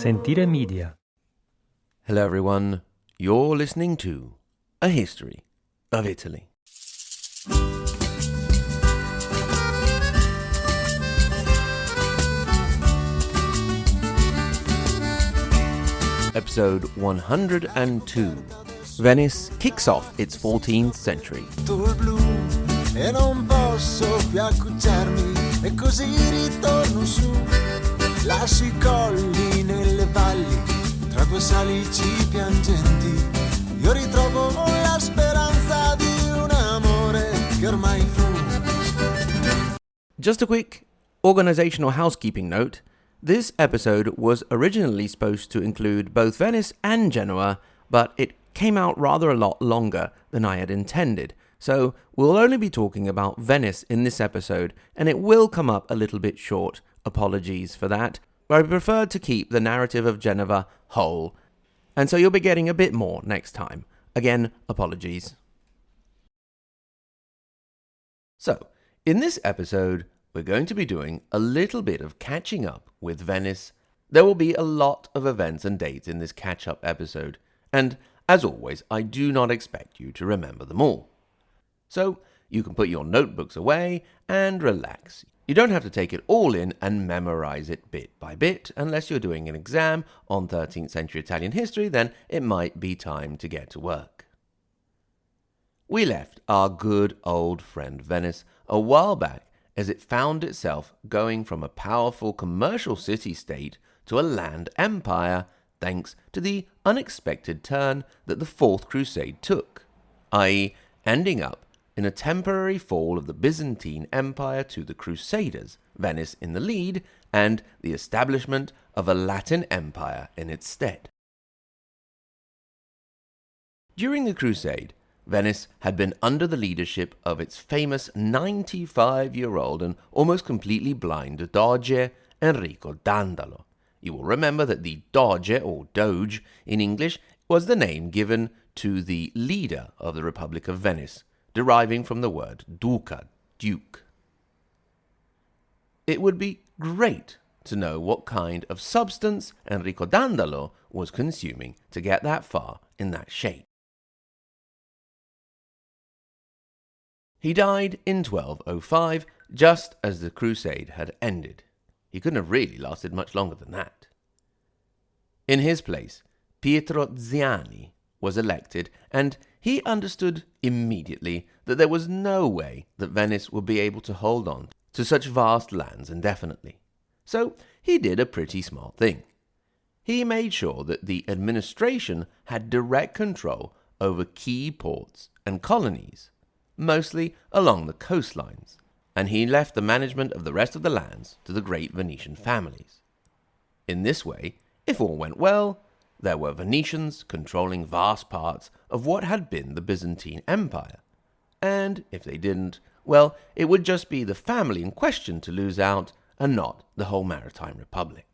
Sentire Media. Hello everyone, you're listening to A History of Italy. Episode 102. Venice kicks off its 14th century. E non posso più accucciarmi e così ritorno su. Lascio I colli nelle valli tra due salici piangenti. Io ritrovo la speranza di un amore che ormai fu. Just a quick organizational housekeeping note. This episode was originally supposed to include both Venice and Genoa, but it came out rather a lot longer than I had intended. So we'll only be talking about Venice in this episode, and it will come up a little bit short. Apologies for that. But I preferred to keep the narrative of Genova whole, and so you'll be getting a bit more next time. Again, apologies. So, in this episode, we're going to be doing a little bit of catching up with Venice. There will be a lot of events and dates in this catch-up episode, and as always, I do not expect you to remember them all. So, you can put your notebooks away and relax. You don't have to take it all in and memorize it bit by bit. Unless you're doing an exam on 13th century Italian history, then it might be time to get to work. We left our good old friend Venice a while back as it found itself going from a powerful commercial city-state to a land empire thanks to the unexpected turn that the Fourth Crusade took, i.e. ending up in a temporary fall of the Byzantine Empire to the Crusaders, Venice in the lead, and the establishment of a Latin Empire in its stead. During the Crusade, Venice had been under the leadership of its famous 95-year-old and almost completely blind Doge Enrico Dandalo. You will remember that the Doge, or Doge in English, was the name given to the leader of the Republic of Venice, deriving from the word duca, duke. It would be great to know what kind of substance Enrico Dandalo was consuming to get that far in that shape. He died in 1205, just as the crusade had ended. He couldn't have really lasted much longer than that. In his place, Pietro Ziani was elected, and he understood immediately that there was no way that Venice would be able to hold on to such vast lands indefinitely. So he did a pretty smart thing. He made sure that the administration had direct control over key ports and colonies, mostly along the coastlines, and he left the management of the rest of the lands to the great Venetian families. In this way, if all went well, there were Venetians controlling vast parts of what had been the Byzantine Empire, and if they didn't, well, it would just be the family in question to lose out and not the whole maritime republic.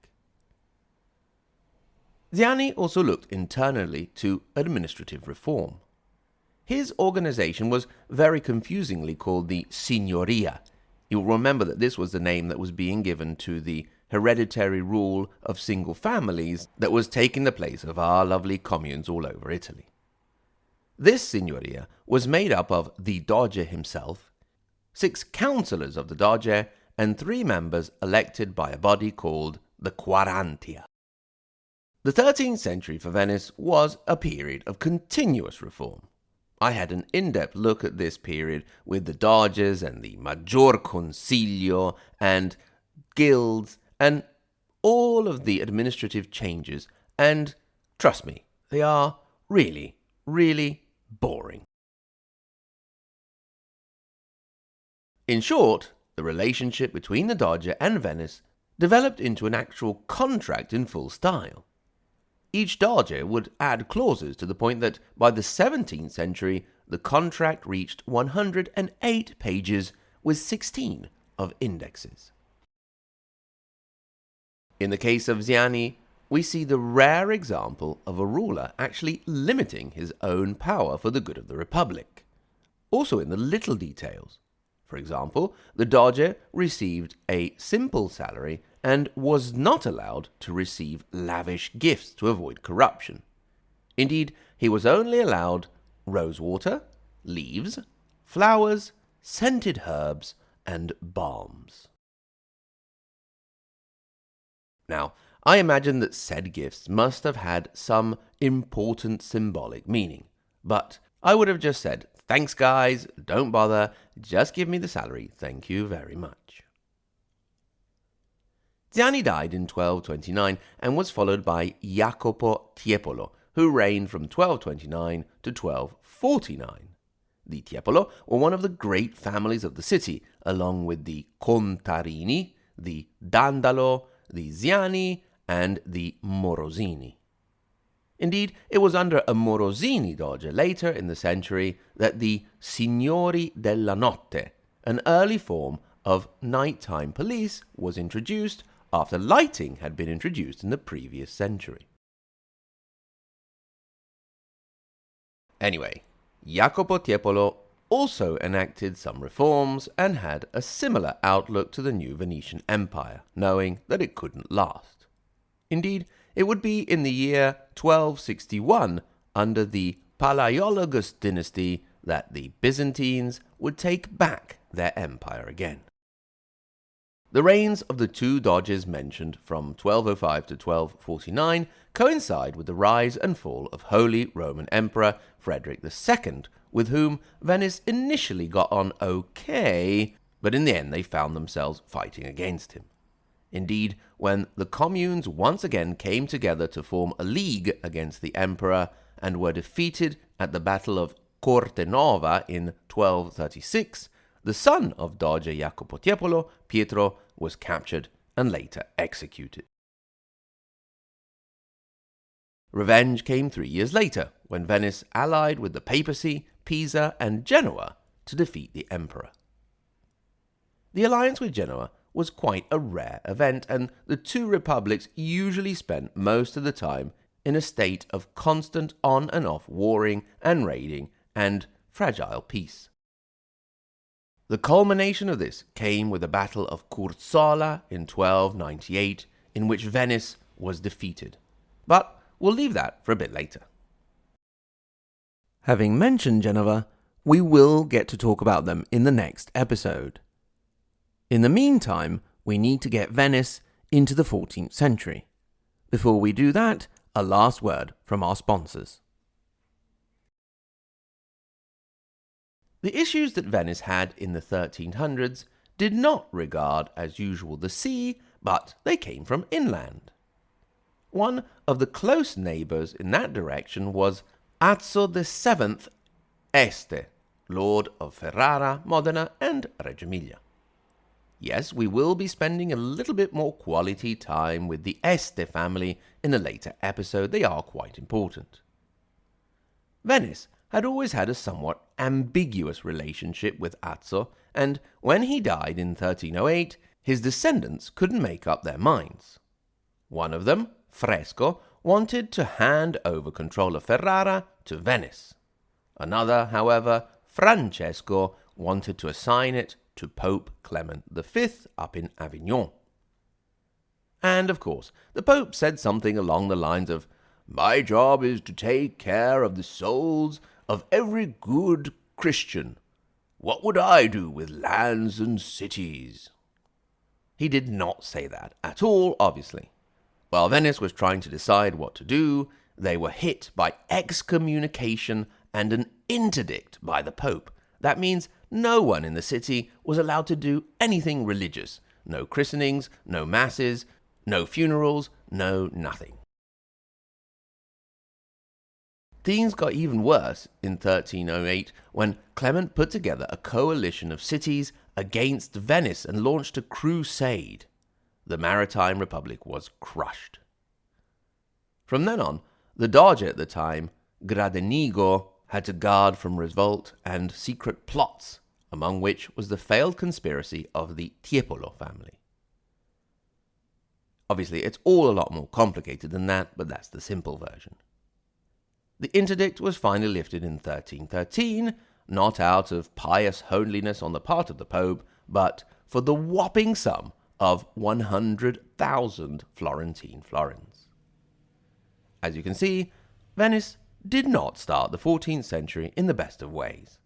Ziani also looked internally to administrative reform. His organization was very confusingly called the Signoria. You'll remember that this was the name that was being given to the hereditary rule of single families that was taking the place of our lovely communes all over Italy. This Signoria was made up of the Doge himself, 6 councillors of the Doge, and 3 members elected by a body called the Quarantia. The 13th century for Venice was a period of continuous reform. I had an in-depth look at this period with the Doges and the Maggior Consiglio and guilds and all of the administrative changes, and trust me, they are really, really boring. In short, the relationship between the Doge and Venice developed into an actual contract in full style. Each Doge would add clauses to the point that by the 17th century, the contract reached 108 pages with 16 of indexes. In the case of Ziani, we see the rare example of a ruler actually limiting his own power for the good of the Republic. Also in the little details. For example, the Doge received a simple salary and was not allowed to receive lavish gifts to avoid corruption. Indeed, he was only allowed rosewater, leaves, flowers, scented herbs, and balms. Now, I imagine that said gifts must have had some important symbolic meaning, but I would have just said, "Thanks guys, don't bother, just give me the salary, thank you very much." Ziani died in 1229 and was followed by Jacopo Tiepolo, who reigned from 1229 to 1249. The Tiepolo were one of the great families of the city, along with the Contarini, the Dandalo, the Ziani, and the Morosini. Indeed, it was under a Morosini doge later in the century that the Signori della Notte, an early form of nighttime police, was introduced after lighting had been introduced in the previous century. Anyway, Jacopo Tiepolo also enacted some reforms and had a similar outlook to the new Venetian Empire, knowing that it couldn't last. Indeed, it would be in the year 1261, under the Palaiologus dynasty, that the Byzantines would take back their empire again. The reigns of the two doges mentioned from 1205 to 1249 coincide with the rise and fall of Holy Roman Emperor Frederick II, with whom Venice initially got on okay, but in the end they found themselves fighting against him. Indeed, when the communes once again came together to form a league against the emperor and were defeated at the Battle of Cortenova in 1236, the son of Doge Jacopo Tiepolo, Pietro, was captured and later executed. Revenge came 3 years later, when Venice allied with the papacy, Pisa, and Genoa to defeat the emperor. The alliance with Genoa was quite a rare event, and the two republics usually spent most of the time in a state of constant on and off warring and raiding and fragile peace. The culmination of this came with the Battle of Curzola in 1298, in which Venice was defeated. But we'll leave that for a bit later. Having mentioned Genova, we will get to talk about them in the next episode. In the meantime, we need to get Venice into the 14th century. Before we do that, a last word from our sponsors. The issues that Venice had in the 1300s did not regard as usual the sea, but they came from inland. One of the close neighbours in that direction was Azzo VII Este, Lord of Ferrara, Modena, and Reggio Emilia. Yes, we will be spending a little bit more quality time with the Este family in a later episode. They are quite important. Venice had always had a somewhat ambiguous relationship with Azzo, and when he died in 1308, his descendants couldn't make up their minds. One of them, Fresco, wanted to hand over control of Ferrara to Venice. Another, however, Francesco, wanted to assign it to Pope Clement V up in Avignon. And, of course, the Pope said something along the lines of, "My job is to take care of the souls of every good Christian. What would I do with lands and cities?" He did not say that at all, obviously. While Venice was trying to decide what to do, they were hit by excommunication and an interdict by the Pope. That means no one in the city was allowed to do anything religious. No christenings, no masses, no funerals, no nothing. Things got even worse in 1308 when Clement put together a coalition of cities against Venice and launched a crusade. The maritime republic was crushed. From then on, the Doge at the time, Gradenigo, had to guard from revolt and secret plots, among which was the failed conspiracy of the Tiepolo family. Obviously, it's all a lot more complicated than that, but that's the simple version. The interdict was finally lifted in 1313, not out of pious holiness on the part of the Pope, but for the whopping sum of 100,000 Florentine florins. As you can see, Venice did not start the 14th century in the best of ways.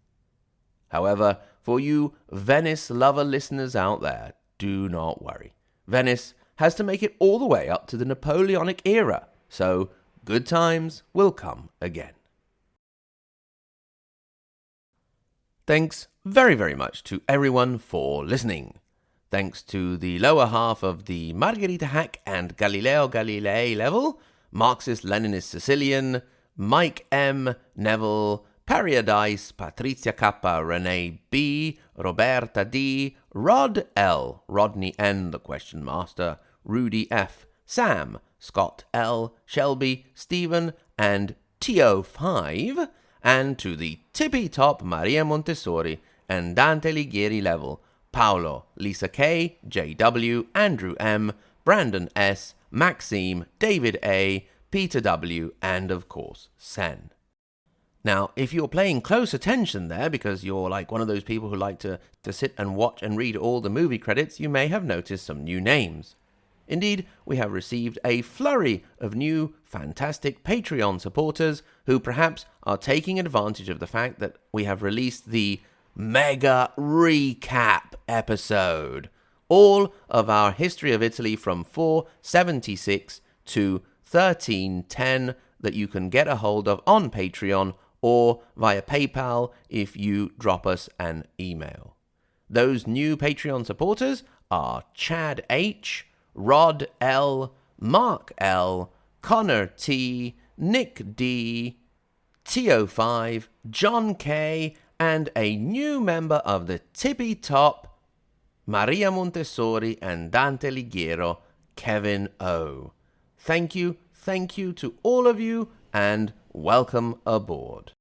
However, for you Venice lover listeners out there, do not worry. Venice has to make it all the way up to the Napoleonic era, so good times will come again. Thanks very, very much to everyone for listening. Thanks to the lower half of the Margherita Hack and Galileo Galilei level, Marxist-Leninist Sicilian, Mike M, Neville, Paradise, Patrizia K, Renee B, Roberta D, Rod L, Rodney N, the Question Master, Rudy F, Sam, Scott L, Shelby, Stephen, and TO5, and to the tippy-top Maria Montessori and Dante Alighieri level, Paolo, Lisa K, JW, Andrew M, Brandon S, Maxime, David A, Peter W, and of course, Sen. Now, if you're paying close attention there, because you're like one of those people who like to sit and watch and read all the movie credits, you may have noticed some new names. Indeed, we have received a flurry of new, fantastic Patreon supporters who perhaps are taking advantage of the fact that we have released the Mega Recap episode. All of our history of Italy from 476 to 1310 that you can get a hold of on Patreon or via PayPal if you drop us an email. Those new Patreon supporters are Chad H, Rod L, Mark L, Connor T, Nick D, TO5, John K, and a new member of the tippy top Maria Montessori and Dante Alighieri, Kevin O. Thank you to all of you, and welcome aboard.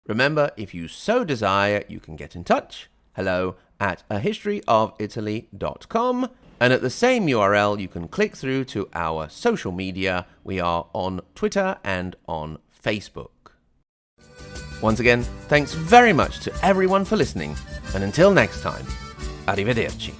Remember, if you so desire, you can get in touch. Hello at ahistoryofitaly.com, and at the same URL you can click through to our social media. We are on Twitter and on Facebook. Once again, thanks very much to everyone for listening, and until next time, arrivederci.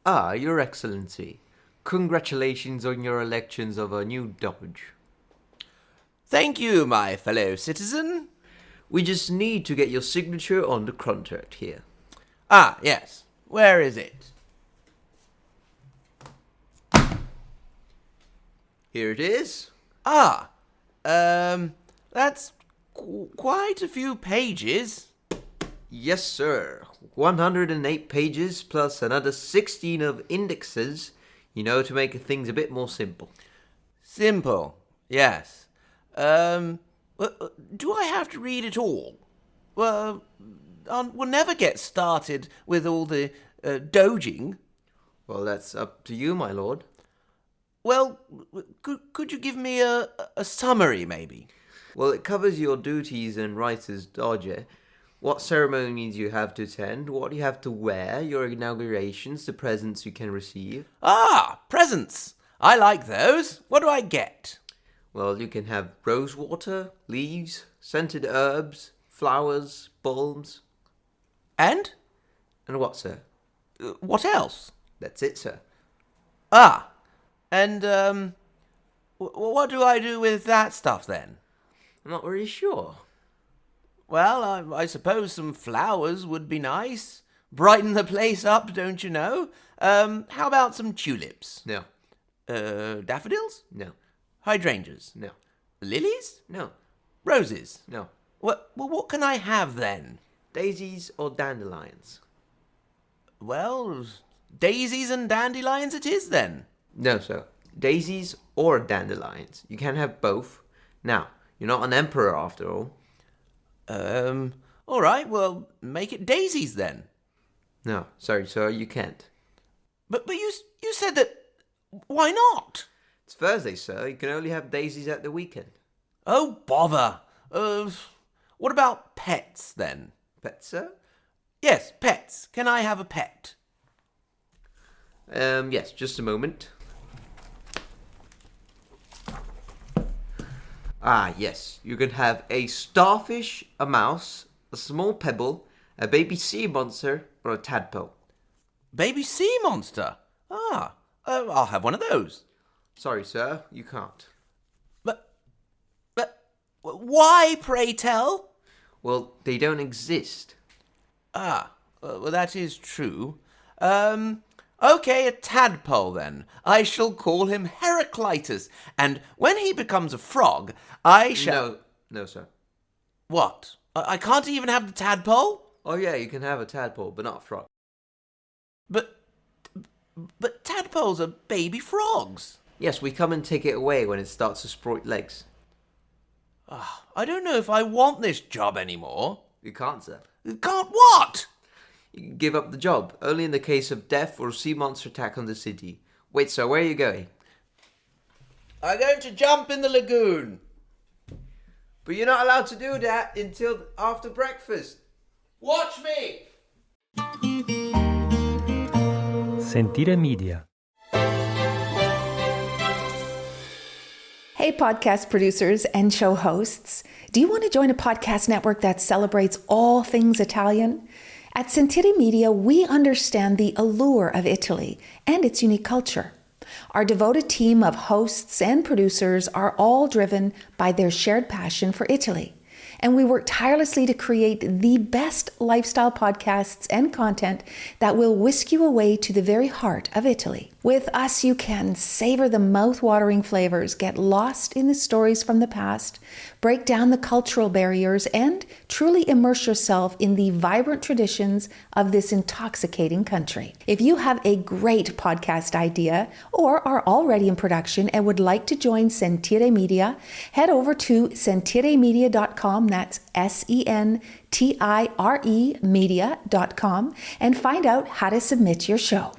Ah, Your Excellency. Congratulations on your elections of a new Doge. Thank you, my fellow citizen. We just need to get your signature on the contract here. Ah, yes. Where is it? Here it is. Ah, that's quite a few pages. Yes, sir. 108 pages plus another 16 of indexes, to make things a bit more simple. Simple, yes. Do I have to read it all? Well, we'll never get started with all the doging. Well, that's up to you, my lord. Well, could you give me a summary, maybe? Well, it covers your duties and rights as Doge, what ceremonies you have to attend, what you have to wear, your inaugurations, the presents you can receive. Ah, presents! I like those. What do I get? Well, you can have rose water, leaves, scented herbs, flowers, bulbs. And? And what, sir? What else? That's it, sir. Ah, and, what do I do with that stuff, then? I'm not really sure. Well, I suppose some flowers would be nice. Brighten the place up, don't you know? How about some tulips? No. Daffodils? No. Hydrangeas? No. Lilies? No. Roses? No. What can I have, then? Daisies or dandelions? Well, daisies and dandelions it is, then. No, sir. Daisies or dandelions. You can have both. Now, you're not an emperor after all. All right, well, make it daisies then. No, sorry, sir, you can't. But you said that. Why not? It's Thursday, sir. You can only have daisies at the weekend. Oh, bother. What about pets, then? Pet, sir? Yes, pets. Can I have a pet? Yes, just a moment. Ah, yes. You can have a starfish, a mouse, a small pebble, a baby sea monster, or a tadpole. Baby sea monster? I'll have one of those. Sorry, sir, you can't. But why, pray tell? Well, they don't exist. Well, that is true. Okay, a tadpole then. I shall call him Heraclitus, and when he becomes a frog, I shall... No, sir. What? I can't even have the tadpole? Oh yeah, you can have a tadpole, but not a frog. But tadpoles are baby frogs. Yes, we come and take it away when it starts to sprout legs. I don't know if I want this job anymore. You can't, sir. Can't what? You can give up the job, only in the case of death or sea monster attack on the city. Wait, sir, where are you going? I'm going to jump in the lagoon. But you're not allowed to do that until after breakfast. Watch me! Sentire Media. Hey, podcast producers and show hosts. Do you want to join a podcast network that celebrates all things Italian? At Sentire Media, we understand the allure of Italy and its unique culture. Our devoted team of hosts and producers are all driven by their shared passion for Italy. And we work tirelessly to create the best lifestyle podcasts and content that will whisk you away to the very heart of Italy. With us, you can savor the mouth-watering flavors, get lost in the stories from the past, break down the cultural barriers, and truly immerse yourself in the vibrant traditions of this intoxicating country. If you have a great podcast idea or are already in production and would like to join Sentire Media, head over to sentiremedia.com, that's SENTIRE media.com, and find out how to submit your show.